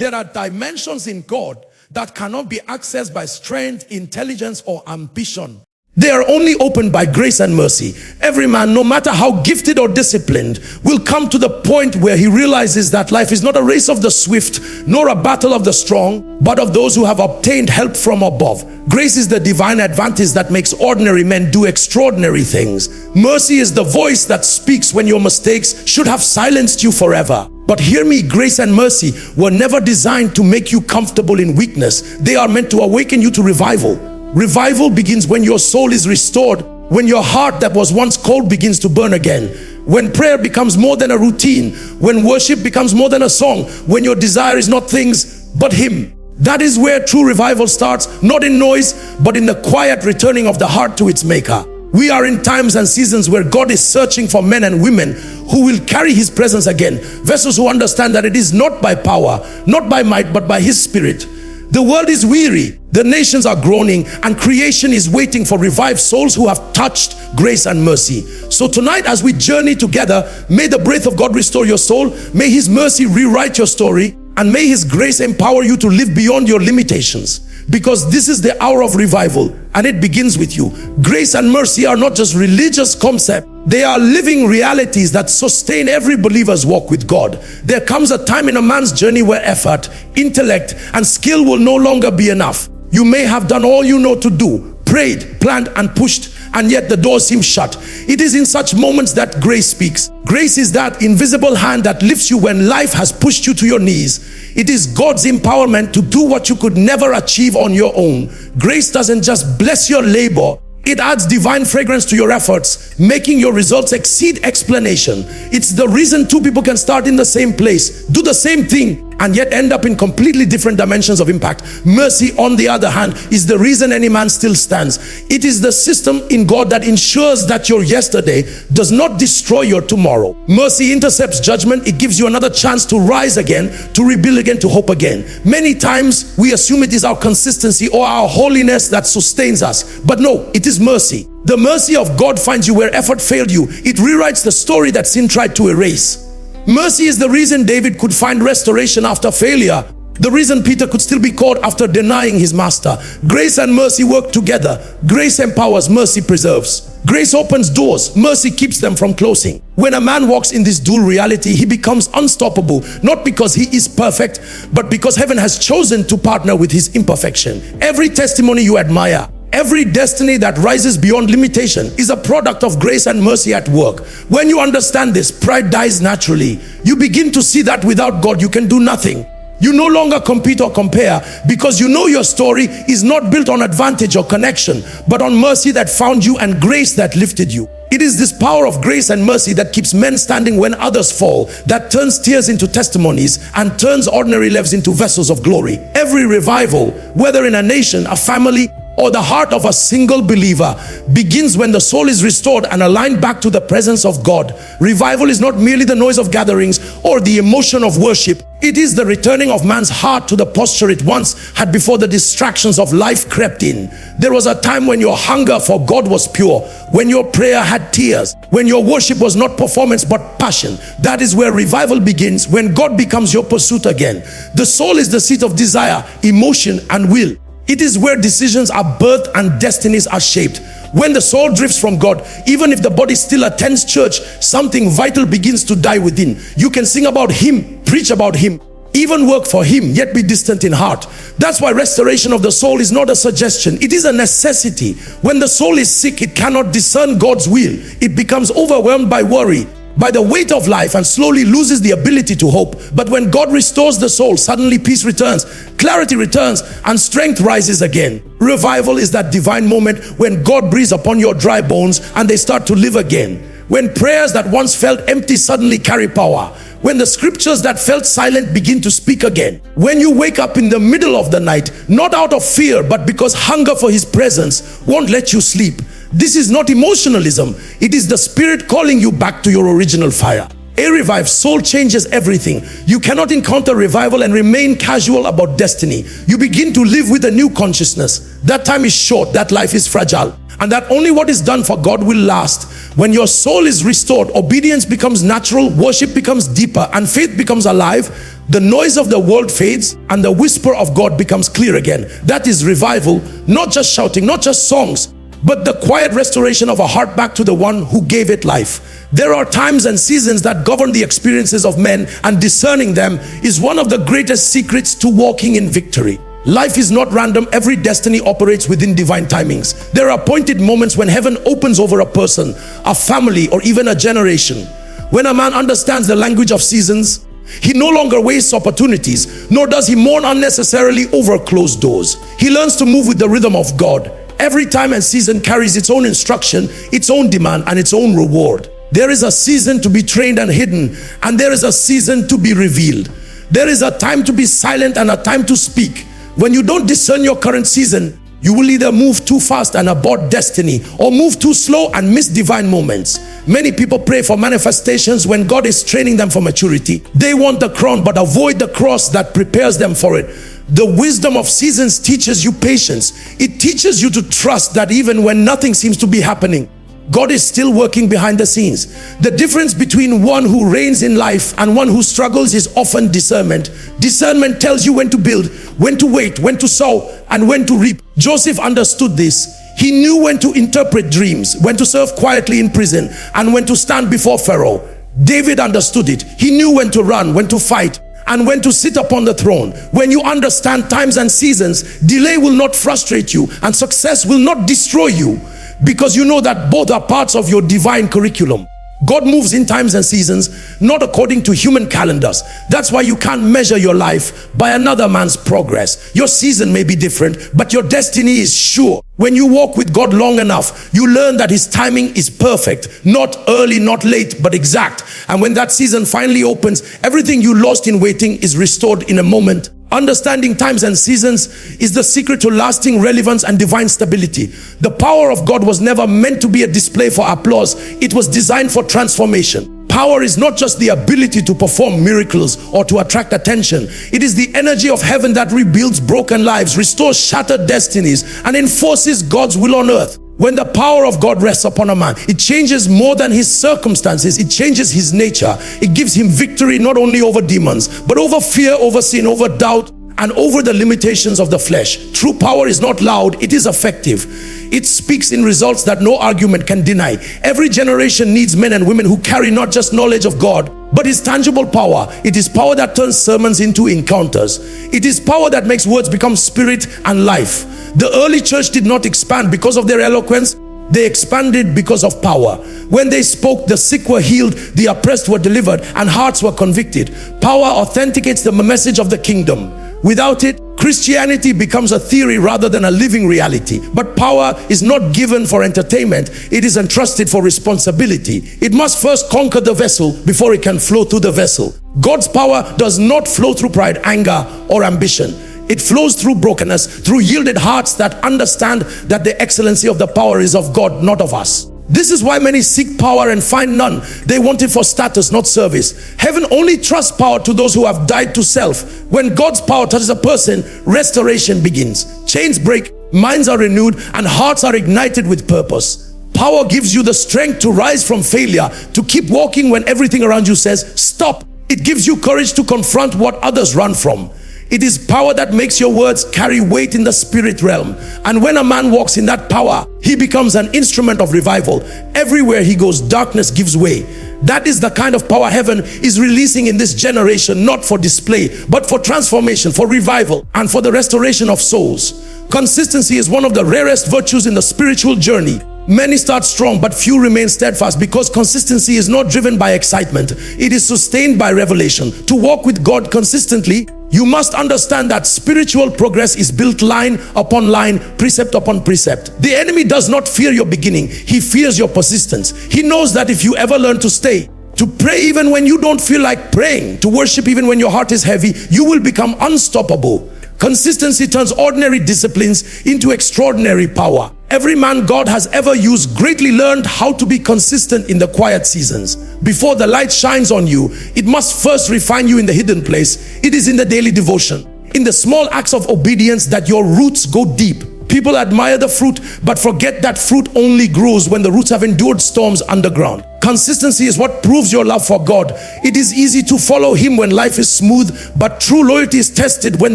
There are dimensions in God that cannot be accessed by strength, intelligence, or ambition. They are only opened by grace and mercy. Every man, no matter how gifted or disciplined, will come to the point where he realizes that life is not a race of the swift, nor a battle of the strong, but of those who have obtained help from above. Grace is the divine advantage that makes ordinary men do extraordinary things. Mercy is the voice that speaks when your mistakes should have silenced you forever. But hear me, grace and mercy were never designed to make you comfortable in weakness. They are meant to awaken you to revival. Revival begins when your soul is restored, when your heart that was once cold begins to burn again, when prayer becomes more than a routine, when worship becomes more than a song, when your desire is not things but Him. That is where true revival starts, not in noise, but in the quiet returning of the heart to its maker. We are in times and seasons where God is searching for men and women who will carry His presence again. Vessels who understand that it is not by power, not by might, but by His Spirit. The world is weary, the nations are groaning, and creation is waiting for revived souls who have touched grace and mercy. So tonight, as we journey together, may the breath of God restore your soul, may His mercy rewrite your story, and may His grace empower you to live beyond your limitations. Because this is the hour of revival, and it begins with you. Grace and mercy are not just religious concepts. They are living realities that sustain every believer's walk with God. There comes a time in a man's journey where effort, intellect, and skill will no longer be enough. You may have done all you know to do, prayed, planned, and pushed, and yet the door seems shut. It is in such moments that grace speaks. Grace is that invisible hand that lifts you when life has pushed you to your knees. It is God's empowerment to do what you could never achieve on your own. Grace doesn't just bless your labor, it adds divine fragrance to your efforts, making your results exceed explanation. It's the reason two people can start in the same place, do the same thing, and yet end up in completely different dimensions of impact. Mercy, on the other hand, is the reason any man still stands. It is the system in God that ensures that your yesterday does not destroy your tomorrow. Mercy intercepts judgment. It gives you another chance to rise again, to rebuild again, to hope again. Many times we assume it is our consistency or our holiness that sustains us, but no, it is mercy. The mercy of God finds you where effort failed you. It rewrites the story that sin tried to erase. Mercy is the reason David could find restoration after failure, the reason Peter could still be caught after denying his master. Grace and mercy work together. Grace empowers, mercy preserves. Grace opens doors, mercy keeps them from closing. When a man walks in this dual reality, he becomes unstoppable, not because he is perfect, but because heaven has chosen to partner with his imperfection. Every testimony you admire, every destiny that rises beyond limitation is a product of grace and mercy at work. When you understand this, pride dies naturally. You begin to see that without God, you can do nothing. You no longer compete or compare, because you know your story is not built on advantage or connection, but on mercy that found you and grace that lifted you. It is this power of grace and mercy that keeps men standing when others fall, that turns tears into testimonies and turns ordinary lives into vessels of glory. Every revival, whether in a nation, a family, or the heart of a single believer, begins when the soul is restored and aligned back to the presence of God. Revival is not merely the noise of gatherings or the emotion of worship. It is the returning of man's heart to the posture it once had before the distractions of life crept in. There was a time when your hunger for God was pure, when your prayer had tears, when your worship was not performance but passion. That is where revival begins, when God becomes your pursuit again. The soul is the seat of desire, emotion, and will. It is where decisions are birthed and destinies are shaped. When the soul drifts from God, even if the body still attends church, something vital begins to die within. You can sing about Him, preach about Him, even work for Him, yet be distant in heart. That's why restoration of the soul is not a suggestion, it is a necessity. When the soul is sick, it cannot discern God's will. It becomes overwhelmed by worry, by the weight of life, and slowly loses the ability to hope. But when God restores the soul, suddenly peace returns, clarity returns, and strength rises again. Revival is that divine moment when God breathes upon your dry bones and they start to live again. When prayers that once felt empty suddenly carry power. When the scriptures that felt silent begin to speak again. When you wake up in the middle of the night, not out of fear, but because hunger for His presence won't let you sleep. This is not emotionalism. It is the Spirit calling you back to your original fire. A revived soul changes everything. You cannot encounter revival and remain casual about destiny. You begin to live with a new consciousness. That time is short, that life is fragile, and that only what is done for God will last. When your soul is restored, obedience becomes natural, worship becomes deeper, and faith becomes alive. The noise of the world fades and the whisper of God becomes clear again. That is revival, not just shouting, not just songs, but the quiet restoration of a heart back to the one who gave it life. There are times and seasons that govern the experiences of men, and discerning them is one of the greatest secrets to walking in victory. Life is not random. Every destiny operates within divine timings. There are appointed moments when heaven opens over a person, a family, or even a generation. When a man understands the language of seasons, he no longer wastes opportunities, nor does he mourn unnecessarily over closed doors. He learns to move with the rhythm of God. Every time and season carries its own instruction, its own demand, and its own reward. There is a season to be trained and hidden, and there is a season to be revealed. There is a time to be silent and a time to speak. When you don't discern your current season, you will either move too fast and abort destiny, or move too slow and miss divine moments. Many people pray for manifestations when God is training them for maturity. They want the crown but avoid the cross that prepares them for it. The wisdom of seasons teaches you patience. It teaches you to trust that even when nothing seems to be happening, God is still working behind the scenes. The difference between one who reigns in life and one who struggles is often discernment. Discernment tells you when to build, when to wait, when to sow, and when to reap. Joseph understood this. He knew when to interpret dreams, when to serve quietly in prison, and when to stand before Pharaoh. David understood it. He knew when to run, when to fight, and when to sit upon the throne. When you understand times and seasons, delay will not frustrate you, and success will not destroy you, because you know that both are parts of your divine curriculum. God moves in times and seasons, not according to human calendars. That's why you can't measure your life by another man's progress. Your season may be different, but your destiny is sure. When you walk with God long enough, you learn that His timing is perfect, not early, not late, but exact. And when that season finally opens, everything you lost in waiting is restored in a moment. Understanding times and seasons is the secret to lasting relevance and divine stability. The power of God was never meant to be a display for applause. It was designed for transformation. Power is not just the ability to perform miracles or to attract attention. It is the energy of heaven that rebuilds broken lives, restores shattered destinies, and enforces God's will on earth. When the power of God rests upon a man, it changes more than his circumstances. It changes his nature. It gives him victory not only over demons, but over fear, over sin, over doubt, and over the limitations of the flesh. True power is not loud, it is effective. It speaks in results that no argument can deny. Every generation needs men and women who carry not just knowledge of God, but His tangible power. It is power that turns sermons into encounters. It is power that makes words become spirit and life. The early church did not expand because of their eloquence. They expanded because of power. When they spoke, the sick were healed, the oppressed were delivered, and hearts were convicted. Power authenticates the message of the kingdom. Without it, Christianity becomes a theory rather than a living reality. But power is not given for entertainment. It is entrusted for responsibility. It must first conquer the vessel before it can flow through the vessel. God's power does not flow through pride, anger, or ambition. It flows through brokenness, through yielded hearts that understand that the excellency of the power is of God, not of us. This is why many seek power and find none. They want it for status, not service. Heaven only trusts power to those who have died to self. When God's power touches a person, restoration begins. Chains break, minds are renewed, and hearts are ignited with purpose. Power gives you the strength to rise from failure, to keep walking when everything around you says, stop. It gives you courage to confront what others run from. It is power that makes your words carry weight in the spirit realm. And when a man walks in that power, he becomes an instrument of revival. Everywhere he goes, darkness gives way. That is the kind of power heaven is releasing in this generation, not for display, but for transformation, for revival, and for the restoration of souls. Consistency is one of the rarest virtues in the spiritual journey. Many start strong, but few remain steadfast, because consistency is not driven by excitement. It is sustained by revelation. To walk with God consistently, you must understand that spiritual progress is built line upon line, precept upon precept. The enemy does not fear your beginning. He fears your persistence. He knows that if you ever learn to stay, to pray even when you don't feel like praying, to worship even when your heart is heavy, you will become unstoppable. Consistency turns ordinary disciplines into extraordinary power. Every man God has ever used greatly learned how to be consistent in the quiet seasons. Before the light shines on you, it must first refine you in the hidden place. It is in the daily devotion, in the small acts of obedience, that your roots go deep. People admire the fruit, but forget that fruit only grows when the roots have endured storms underground. Consistency is what proves your love for God. It is easy to follow Him when life is smooth, but true loyalty is tested when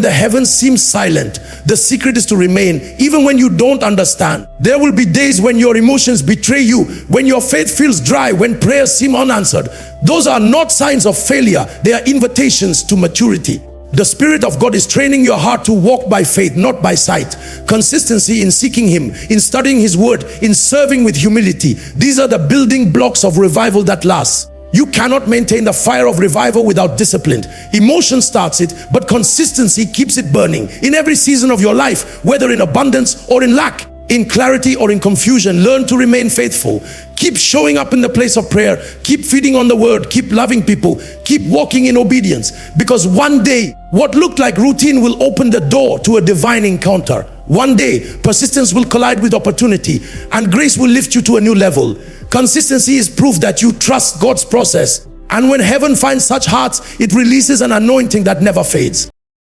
the heavens seem silent. The secret is to remain, even when you don't understand. There will be days when your emotions betray you, when your faith feels dry, when prayers seem unanswered. Those are not signs of failure. They are invitations to maturity. The Spirit of God is training your heart to walk by faith, not by sight. Consistency in seeking Him, in studying His Word, in serving with humility. These are the building blocks of revival that lasts. You cannot maintain the fire of revival without discipline. Emotion starts it, but consistency keeps it burning. In every season of your life, whether in abundance or in lack, in clarity or in confusion, learn to remain faithful. Keep showing up in the place of prayer. Keep feeding on the Word. Keep loving people. Keep walking in obedience. Because one day, what looked like routine will open the door to a divine encounter. One day, persistence will collide with opportunity, and grace will lift you to a new level. Consistency is proof that you trust God's process. And when heaven finds such hearts, it releases an anointing that never fades.